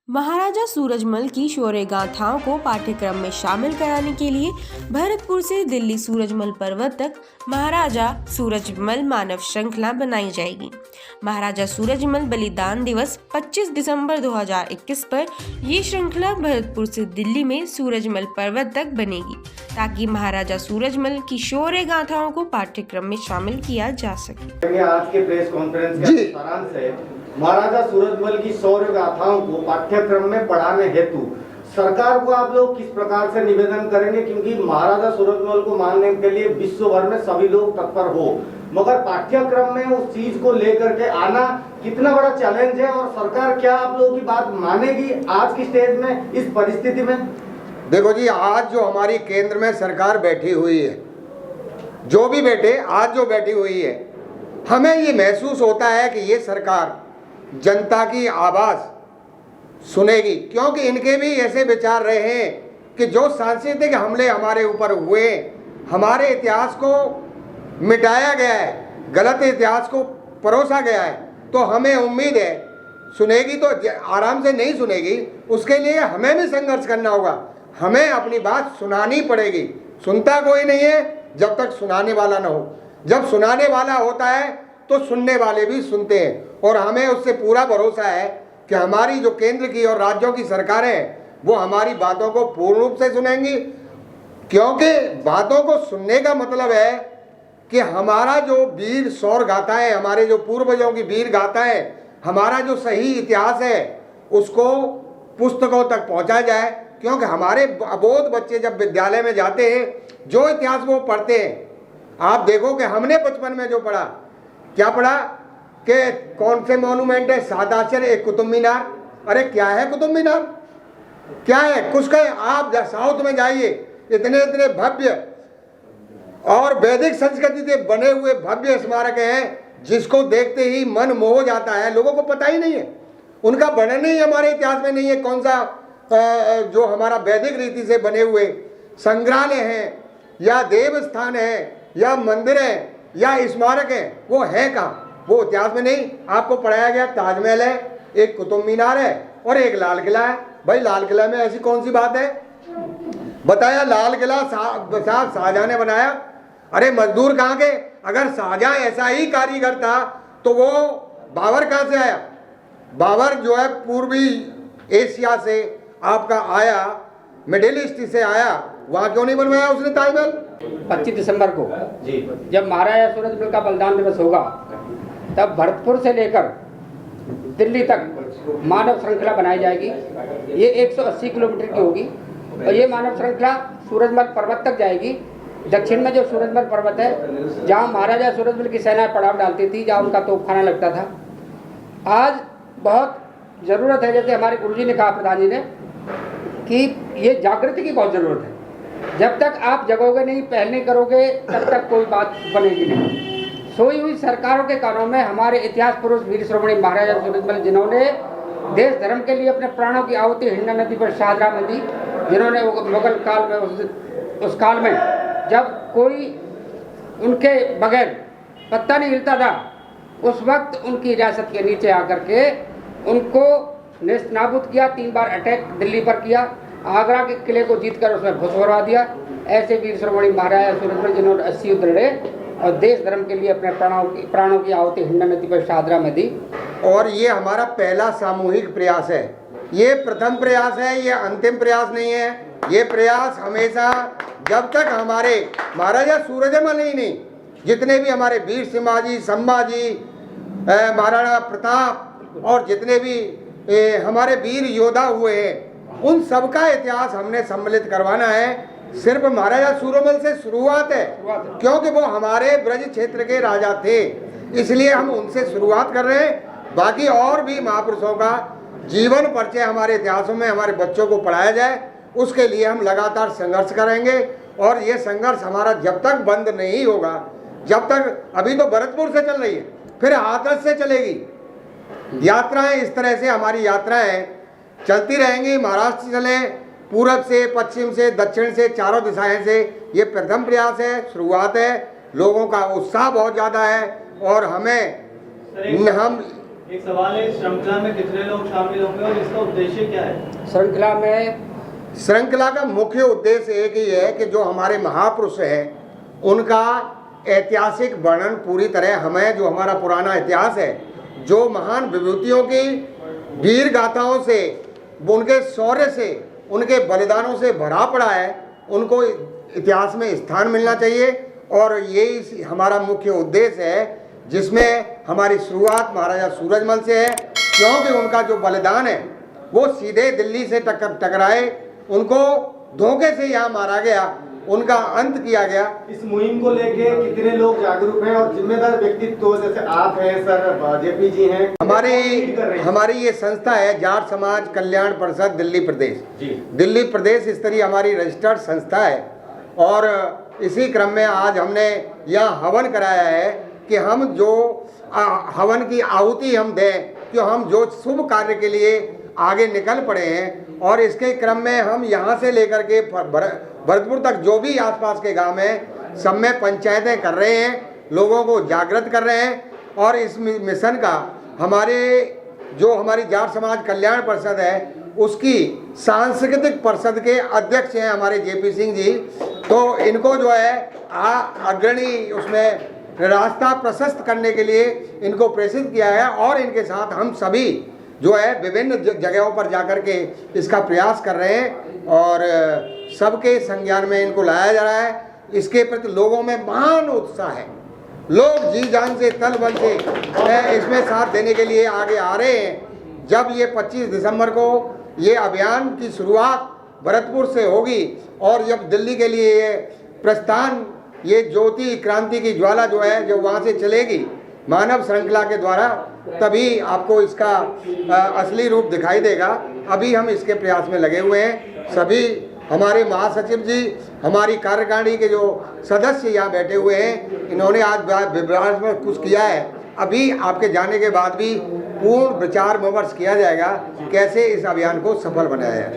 महाराजा सूरजमल की शौर्य गाथाओं को पाठ्यक्रम में शामिल कराने के लिए भरतपुर से दिल्ली सूरजमल पर्वत तक महाराजा सूरजमल मानव श्रृंखला बनाई जाएगी। महाराजा सूरजमल बलिदान दिवस 25 दिसंबर 2021 पर ये श्रृंखला भरतपुर से दिल्ली में सूरजमल पर्वत तक बनेगी, ताकि महाराजा सूरजमल की शौर्य गाथाओं को पाठ्यक्रम में शामिल किया जा सके। आज के प्रेस कॉन्फ्रेंस का सारांश है, महाराजा सूरजमल की शौर्य गाथाओं को पाठ्यक्रम में पढ़ाने हेतु सरकार को आप लोग किस प्रकार से निवेदन करेंगे, क्योंकि महाराजा सूरजमल को मानने के लिए विश्व भर में सभी लोग तत्पर हो, मगर पाठ्यक्रम में उस चीज को लेकर के आना कितना बड़ा चैलेंज है और सरकार क्या आप लोगों की बात मानेगी आज की स्टेज में, इस परिस्थिति में? देखो जी, आज जो हमारी केंद्र में सरकार बैठी हुई है, जो भी बैठे, आज जो बैठी हुई है, हमें ये महसूस होता है कि ये सरकार जनता की आवाज़ सुनेगी, क्योंकि इनके भी ऐसे विचार रहे हैं कि जो सांस्कृतिक हमले हमारे ऊपर हुए, हमारे इतिहास को मिटाया गया है, गलत इतिहास को परोसा गया है, तो हमें उम्मीद है सुनेगी, तो आराम से नहीं सुनेगी। उसके लिए हमें भी संघर्ष करना होगा, हमें अपनी बात सुनानी पड़ेगी। सुनता कोई नहीं है जब तक सुनाने वाला ना हो। जब सुनाने वाला होता है तो सुनने वाले भी सुनते हैं, और हमें उससे पूरा भरोसा है कि हमारी जो केंद्र की और राज्यों की सरकारें हैं वो हमारी बातों को पूर्ण रूप से सुनेंगी, क्योंकि बातों को सुनने का मतलब है कि हमारा जो वीर शौर्य गाथाएं, हमारे जो पूर्वजों की वीर गाथाएं, हमारा जो सही इतिहास है उसको पुस्तकों तक पहुंचाया जाए। क्योंकि हमारे अबोध बच्चे जब विद्यालय में जाते हैं, जो इतिहास वो पढ़ते हैं, आप देखो कि हमने बचपन में जो पढ़ा, क्या पढ़ा कि कौन से मॉन्यूमेंट है, सात आश्चर्य, एक कुतुब मीनार। अरे क्या है कुतुब मीनार, क्या है कुछ का? आप साउथ में जाइए, इतने इतने भव्य और वैदिक संस्कृति से बने हुए भव्य स्मारक हैं, जिसको देखते ही मन मोह जाता है। लोगों को पता ही नहीं है, उनका वर्णन ही हमारे इतिहास में नहीं है। कौन सा जो हमारा वैदिक रीति से बने हुए संग्रहालय हैं या देव स्थान है या मंदिर है या स्मारक है, वो है कहाँ? वो इतिहास में नहीं। आपको पढ़ाया गया ताजमहल है, एक कुतुब मीनार है और एक लाल किला है। भाई लाल किला में ऐसी कौन सी बात है? बताया लाल किला साहब शाहजहां ने बनाया। अरे मजदूर कहाँ के? अगर शाहजहां ऐसा ही कारीगर था तो वो बाबर कहाँ से आया? बाबर जो है पूर्वी एशिया से आपका आया, मिडिल ईस्ट से आया, वहाँ क्यों नहीं बनवाया उसने ताजमहल? 25 दिसंबर को जब महाराजा सूरजमल का बलिदान दिवस होगा, तब भरतपुर से लेकर दिल्ली तक मानव श्रृंखला बनाई जाएगी। ये 180 किलोमीटर की होगी और ये मानव श्रृंखला सूरजमल पर्वत तक जाएगी। दक्षिण में जो सूरजमल पर्वत है, जहाँ महाराजा सूरजमल की सेना पड़ाव डालती थी, जहाँ उनका तोपखाना लगता था, आज बहुत ज़रूरत है, जैसे हमारे गुरुजी ने कहा, प्रधान जी ने, कि ये जागृति की बहुत ज़रूरत है। जब तक आप जगोगे नहीं, पहल नहीं करोगे, तब तक कोई बात बनेगी नहीं। सोई हुई सरकारों के कानों में हमारे इतिहास पुरुष वीर शिरोमणि महाराजा सूरजमल, जिन्होंने देश धर्म के लिए अपने प्राणों की आहुति हिंडा नदी पर शाहजहां में दी, जिन्होंने मुगल काल में उस काल में जब कोई उनके बगैर पत्ता नहीं हिलता था, उस वक्त उनकी रियासत के नीचे आकर के उनको नेस्त नाबूद किया। 3 बार अटैक दिल्ली पर किया, आगरा के किले को जीतकर उसमें भुसवरवा दिया। ऐसे वीर शिरोमणि महाराजा सूरजमल, जिन्होंने 80 युद्ध लड़े और देश धर्म के लिए अपने प्राणों की आहुति हिंडा नदी पर शाहजहां में दी। और ये हमारा पहला सामूहिक प्रयास है, ये प्रथम प्रयास है, ये अंतिम प्रयास नहीं है। ये प्रयास हमेशा, जब तक हमारे महाराजा सूरजमल ही नहीं, जितने भी हमारे वीर शिवाजी, संभाजी, महाराणा प्रताप और जितने भी हमारे वीर योद्धा हुए हैं, उन सबका इतिहास हमने सम्मिलित करवाना है। सिर्फ महाराजा सूरजमल से शुरुआत है, क्योंकि वो हमारे ब्रज क्षेत्र के राजा थे, इसलिए हम उनसे शुरुआत कर रहे हैं। बाकी और भी महापुरुषों का जीवन परिचय हमारे इतिहासों में हमारे बच्चों को पढ़ाया जाए, उसके लिए हम लगातार संघर्ष करेंगे। और ये संघर्ष हमारा जब तक बंद नहीं होगा, जब तक, अभी तो भरतपुर से चल रही है, फिर हाथरस से चलेगी यात्राएं, इस तरह से हमारी यात्राएं चलती रहेंगी। महाराष्ट्र से चले, पूरब से, पश्चिम से, दक्षिण से, चारों दिशाएं से। ये प्रथम प्रयास है, शुरुआत है। लोगों का उत्साह बहुत ज़्यादा है और हम एक सवाल है, इस श्रृंखला में कितने लोग शामिल होंगे और इसका उद्देश्य क्या है? श्रृंखला का मुख्य उद्देश्य एक ही है कि जो हमारे महापुरुष हैं उनका ऐतिहासिक वर्णन पूरी तरह, हमें जो हमारा पुराना इतिहास है, जो महान विभूतियों की वीर गाथाओं से, उनके शौर्य से, उनके बलिदानों से भरा पड़ा है, उनको इतिहास में स्थान मिलना चाहिए। और यही हमारा मुख्य उद्देश्य है, जिसमें हमारी शुरुआत महाराजा सूरजमल से है, क्योंकि उनका जो बलिदान है वो सीधे दिल्ली से टकराए, उनको धोखे से यहाँ मारा गया, उनका अंत किया गया। इस मुहिम को लेके कितने लोग जागरूक हैं और जिम्मेदार व्यक्तित्व जैसे आप हैं सर, जेपी जी हैं, हमारी ये संस्था है जाट समाज कल्याण परिषद दिल्ली प्रदेश जी, दिल्ली प्रदेश स्तरीय हमारी रजिस्टर्ड संस्था है। और इसी क्रम में आज हमने यहाँ हवन कराया है कि हम जो हवन की आहुति हम दें, कि हम जो शुभ कार्य के लिए आगे निकल पड़े हैं। और इसके क्रम में हम यहाँ से लेकर के भरतपुर तक जो भी आसपास के गांव हैं, सब में पंचायतें कर रहे हैं, लोगों को जागृत कर रहे हैं। और इस मिशन का हमारी जाट समाज कल्याण परिषद है, उसकी सांस्कृतिक परिषद के अध्यक्ष हैं हमारे जेपी सिंह जी। तो इनको जो है अग्रणी उसमें रास्ता प्रशस्त करने के लिए इनको प्रेषित किया है। और इनके साथ हम सभी जो है विभिन्न जगहों पर जाकर के इसका प्रयास कर रहे हैं और सबके संज्ञान में इनको लाया जा रहा है। इसके प्रति लोगों में महान उत्साह है, लोग जी जान से तन बल से इसमें साथ देने के लिए आगे आ रहे हैं। जब ये 25 दिसंबर को ये अभियान की शुरुआत भरतपुर से होगी और जब दिल्ली के लिए ये प्रस्थान, ये ज्योति क्रांति की ज्वाला जो है जब वहाँ से चलेगी मानव श्रृंखला के द्वारा, तभी आपको इसका असली रूप दिखाई देगा। अभी हम इसके प्रयास में लगे हुए हैं। सभी हमारे महासचिव जी, हमारी कार्यकारिणी के जो सदस्य यहाँ बैठे हुए हैं, इन्होंने आज विभाग में कुछ किया है। अभी आपके जाने के बाद भी पूर्ण विचार विमर्श किया जाएगा कैसे इस अभियान को सफल बनाया जाए।